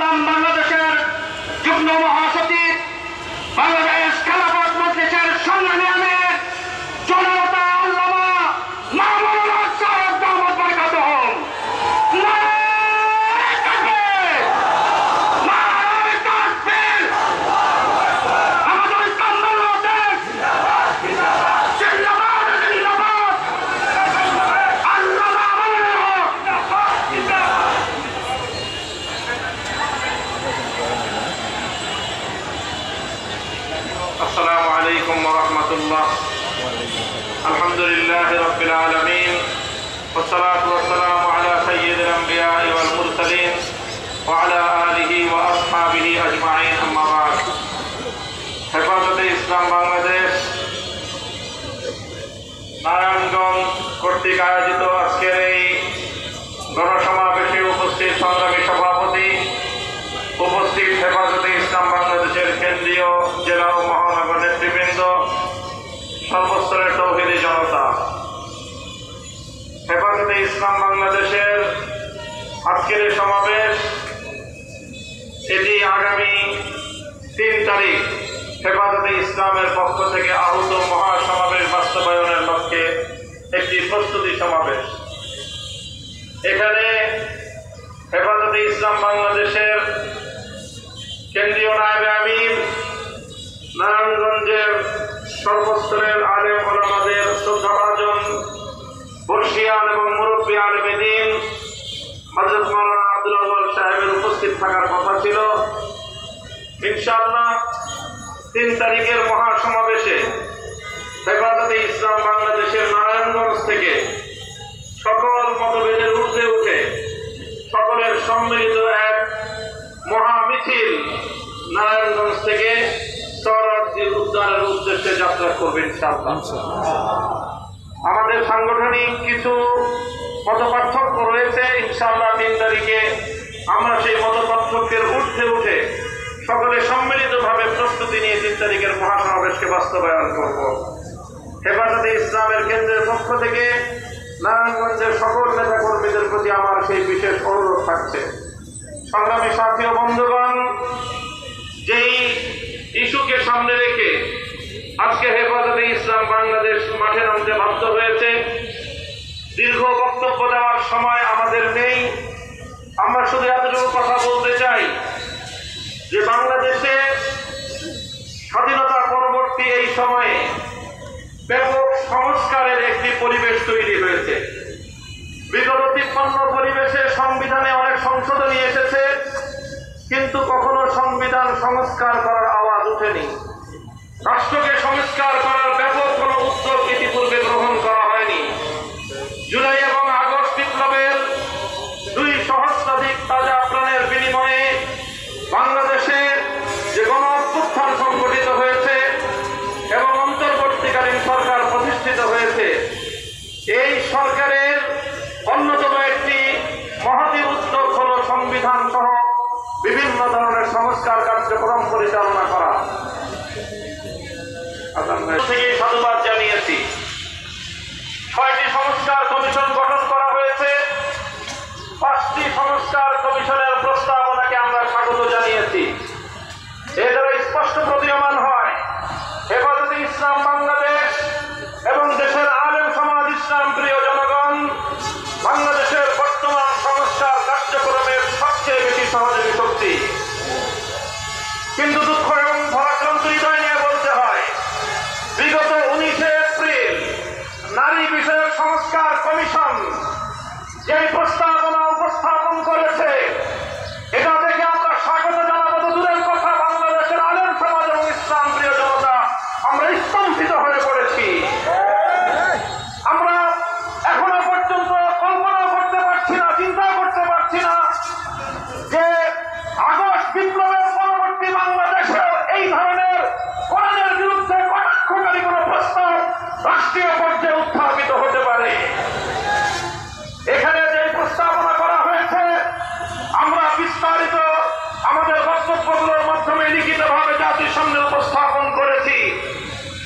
বাংলাদেশের যুগ্ম মহাসচিব, বাংলাদেশ খেলাফত মজলিসের সংগ্রামী আমির জনতা আল্লামা মামুনুল হক সাহেব দামাত বরকাতুহুম। আমাদের ইসলাম বাংলাদেশ জিন্দাবাদ জিন্দাবাদ। আল্লামা মামুনুল হক জিন্দাবাদ। السلام عليكم ورحمة الله. الحمد لله رب العالمين والصلاة والسلام على سيد الأنبياء والمرسلين وعلى آله وأصحابه أجمعين أما بعد. হেফাজতে ইসলাম বাংলাদেশ নারায়ণগঞ্জ কর্তৃক আয়োজিত আজকের এই গণসমাবেশে উপস্থিত সংগ্রামী সভাপতি, উপস্থিত হেফাজতে ইসলাম বাংলাদেশের কেন্দ্রীয় জেলা ও মহানগর নেতৃবৃন্দ, সর্বস্তরের তৌহিদি জনতা, হেফাজতে ইসলাম বাংলাদেশের আজকের এই সমাবেশ এটি আগামী ৩ তারিখ হেফাজতে ইসলামের পক্ষ থেকে আহূত মহাসমাবেশ বাস্তবায়নের লক্ষ্যে একটি প্রস্তুতি সমাবেশ। এখানে হেফাজতে ইসলাম বাংলাদেশের কেন্দ্রীয় নায়েবে আমির, নারায়ণগঞ্জের সর্বস্তরের আলেম ওলামাদের শ্রদ্ধাভাজন বর্ষিয়ান এবং মুরব্বী আলেমে দ্বীন হযরত মাওলানা আব্দুল আউয়াল সাহেবের উপস্থিত থাকার কথা ছিল। ইনশাআল্লাহ ৩ তারিখের মহাসমাবেশে হেফাজতে ইসলাম বাংলাদেশের নারায়ণগঞ্জ থেকে সকল মতভেদের ঊর্ধ্বে উঠে সকলের সম্মিলিত এক মহামিছিল নারায়ণগঞ্জ থেকে সরার্জি উদ্যানের উদ্দেশ্যে যাত্রা করবে ইনশাআল্লাহ। আমাদের সাংগঠনিক কিছু মতপার্থক্য রয়েছে। ইনশাআল্লাহ ৩ তারিখে আমরা সেই মতপার্থক্যের ঊর্ধ্বে উঠে সকলে সম্মিলিতভাবে প্রস্তুতি নিয়ে ৩ তারিখের মহাসমাবেশকে বাস্তবায়ন করব। হেফাজতে ইসলামের কেন্দ্রের পক্ষ থেকে নারায়ণগঞ্জের সকল নেতা কর্মীদের প্রতি আমার সেই বিশেষ অনুরোধ থাকছে। সংগ্রামী সাথী ও বন্ধুগণ, যেই ইস্যুকে সামনে রেখে আজকে হেফাজতে ইসলাম বাংলাদেশ মাঠে নামতে বাধ্য হয়েছে, দীর্ঘ বক্তব্য দেওয়ার সময় আমাদের নেই। আমরা শুধু এতটুকু কথা বলতে চাই যে বাংলাদেশে স্বাধীনতা পরবর্তী এই সময়ে ব্যাপক সংস্কারের একটি পরিবেশ তৈরি হয়েছে। বিগত ৫৩ পরিবেশে সংবিধানে অনেক সংশোধনী এসেছে, কিন্তু কখনো সংবিধান সংস্কার করার আওয়াজ উঠেনি। রাষ্ট্রকে সংস্কার করার ব্যাপক কোনো উদ্যোগ ইতিপূর্বে গ্রহণ করা হয়নি। জুলাই এবং আগস্ট বিপ্লবের ২ সহস্রাধিক তাজা প্রাণের বিনিময়ে বাংলাদেশে যে গণ অভ্যুত্থান সংগঠিত হয়েছে এবং অন্তর্বর্তীকালীন সরকার প্রতিষ্ঠিত হয়েছে, এই সরকারের অন্যতম একটি মহতী উদ্যোগ হল সংবিধান সহ বিভিন্ন ধরনের সংস্কার কার্যক্রম পরিচালনা করা। থেকে সাধুবাদ জানিয়েছি। ৬টি সংস্কার কমিশন গঠন করা হয়েছে। ৫টি সংস্কার কমিশনের প্রস্তাবনাকে আমরা স্বাগত জানিয়েছি। এর দ্বারা স্পষ্ট প্রতীয়মান হয় হেফাজতে ইসলাম বাংলাদেশ এবং দেশের আলেম সমাজ, ইসলাম প্রিয় জনগণ বাংলাদেশের বর্তমান সংস্কার কার্যক্রমের সবচেয়ে বেশি সহযোগী শক্তি। কিন্তু দুঃখ এবং ভারাক্রান্ত হৃদয় নিয়ে বলতে হয়, বিগত 19শে এপ্রিল নারী বিষয়ক সংস্কার কমিশন যে প্রস্তাবনা উপস্থাপন করেছে, এটা থেকে আমরা স্বাগত জানাবো তো দূরের কথা, বাংলাদেশের আলেম সমাজ এবং ইসলাম প্রিয় জনতা আমরা স্তম্ভিত হয়ে পড়েছি। আমরা এখনো পর্যন্ত কল্পনা করতে পারছি না, চিন্তা করতে পারছি না যে আগস্ট বিপ্লবের পরবর্তী বাংলাদেশেও এই ধরনের কোরআনের বিরুদ্ধে কটাক্ষকারী কোনো প্রস্তাব রাষ্ট্রীয় পর্যায়ে উত্থাপিত হতে পারে। এখানে যে প্রস্তাবনা করা হয়েছে আমরা বিস্তারিত আমাদের বক্তব্যগুলোর মাধ্যমে লিখিতভাবে জাতির সামনে উপস্থাপন করেছি।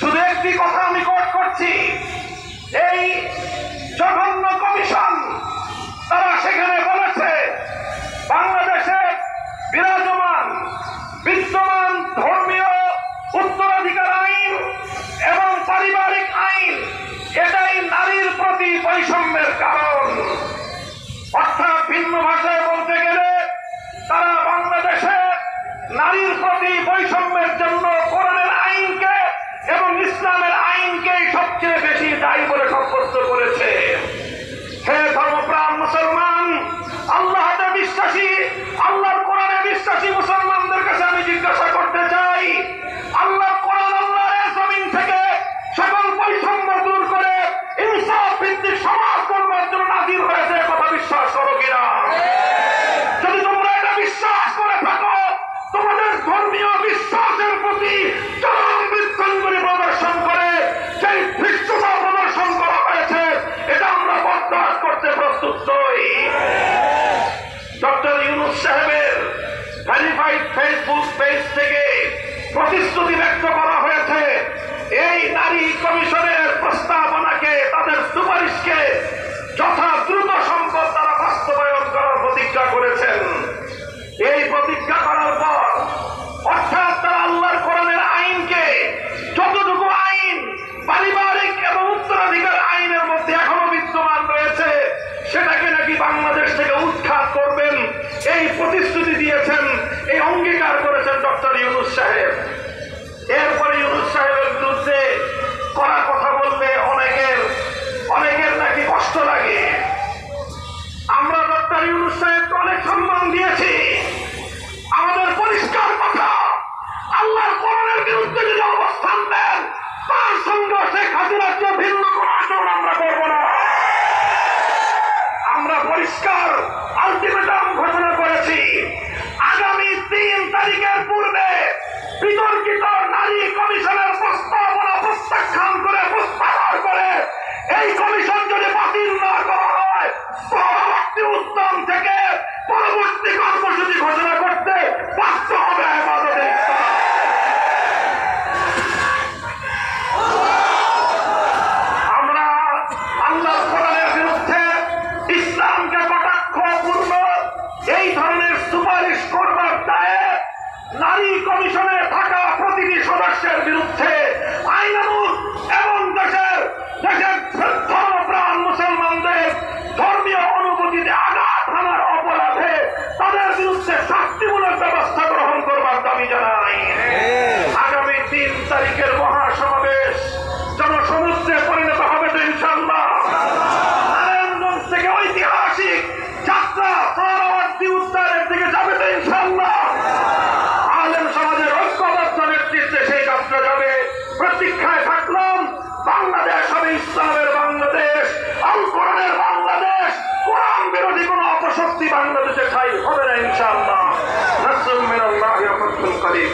শুধু একটি কথা আমি কোট করছি, এই জঘন্য কমিশন তারা সেখানে বলেছে বাংলাদেশে বৈষম্যের কারণ। অর্থাৎ ভিন্ন ভাষায় বলতে গেলে তারা বাংলাদেশে নারীর প্রতি বৈষম্যের জন্য কোরআনের আইনকে এবং ইসলামের আইনকে সবচেয়ে বেশি দায়ী বলে সাব্যস্ত করেছে। হে ধর্মপ্রাণ মুসলমান, আল্লাহতে বিশ্বাসী, আল্লাহর কোরআনে বিশ্বাসী মুসলমানদের কাছে আমি জিজ্ঞাসা করতে চাই, আল্লাহর কোরআন আল্লাহর জমিন থেকে সকল বৈষম্য দূর করে ইনসাফ ভিত্তিক সমাজ করবার জন্য নাজির হয়েছে, কথা বিশ্বাস করো কিনা? যদি তোমরা এটা বিশ্বাস করে থাকো, তোমাদের ধর্মীয় বিশ্বাসের প্রতি চরম বিশৃঙ্খলা প্রদর্শন করে সেই ধৃষ্টতা প্রদর্শন করা হয়েছে, এটা আমরা বরদাস্ত করতে প্রস্তুত নই। ডক্টর ইউনূস সাহেবের ভেরিফাইড ফেসবুক পেজ থেকে প্রতিশ্রুতি ব্যক্ত করা হয়েছে, এই নারী কমিশনের প্রস্তাবনাকে, তাদের সুপারিশকে যথা দ্রুত সম্ভব তারা বাস্তবায়ন করার প্রতিজ্ঞা করেছেন। এই প্রতিজ্ঞা করার পর অর্থাৎ তারা আল্লাহর কোরআনের আইনকে, যতটুকু আইন পারিবারিক এবং উত্তরাধিকার আইনের মধ্যে এখনো বিদ্যমান রয়েছে, সেটাকে নাকি বাংলাদেশ থেকে উৎখাত করবেন, এই প্রতিশ্রুতি দিয়েছেন, এই অঙ্গীকার করেছেন ডক্টর ইউনূস সাহেব। এরপরে ইউনূস সাহেবের বিরুদ্ধে কড়া কথা বললে অনেকের নাকি কষ্ট লাগে। আমরা ডক্টর ইউনূস সাহেবকে অনেক সম্মান দিয়েছি। আমাদের পরিষ্কার কথা, আল্লাহর কোরআনের বিরুদ্ধে যদি অবস্থান দেন, তার সঙ্গে শেখ হাসিনার চেয়ে ভিন্ন কোনো আচরণ আমরা করব না। আমরা পরিষ্কার আলটিমেটাম ঘোষণা করেছি, আগামী 3 তারিখের পূর্বে বিতর্কিত নারী কমিশনের প্রস্তাবনা প্রত্যাখ্যান করে, প্রত্যাহার করে এই কমিশন যদি বাতিল না করা হয়, পরবর্তী উদ্যম থেকে পরবর্তী কর্মসূচি ঘোষণা করতে বাধ্য হবে হেফাজতে ইসলাম। আমরা আল্লাহর কোরআনের বিরুদ্ধে ইসলামকে কটাক্ষপূর্ণ এই ধরনের সুপারিশ করবার দায়ে নারী কমিশনে থাকা প্রতিটি সদস্যের বিরুদ্ধে আইনানুগ এবং দেশের ধর্মপ্রাণ মুসলমানদের ধর্মীয় অনুভূতিতে আঘাত হানার অপরাধে তাদের বিরুদ্ধে শাস্তিমূলক ব্যবস্থা গ্রহণ করবার দাবি জানাই। আগামী 3 তারিখের মহাসমাবেশ জনসমুদ্রে পরিণত হবে তো ইনশাআল্লাহ। নারায়ণগঞ্জ থেকে ঐতিহাসিক যাত্রা সোহরাওয়ার্দী উদ্যানের দিকে যাবে তো ইনশাআল্লাহ। আলেম সমাজের ঐক্যবদ্ধ নেতৃত্বে সেই যাত্রা যাবে। প্রতীক্ষায় থাকলাম, বাংলাদেশ হবে ইসলামের বাংলাদেশ, আল কোরআনের বাংলাদেশ, কোরআন বিরোধী কোন অপশক্তি বাংলাদেশে ঠাঁই হবে না ইনশাআল্লাহ। নাসরুম মিনাল্লাহি ওয়া ফাতহুল করিম।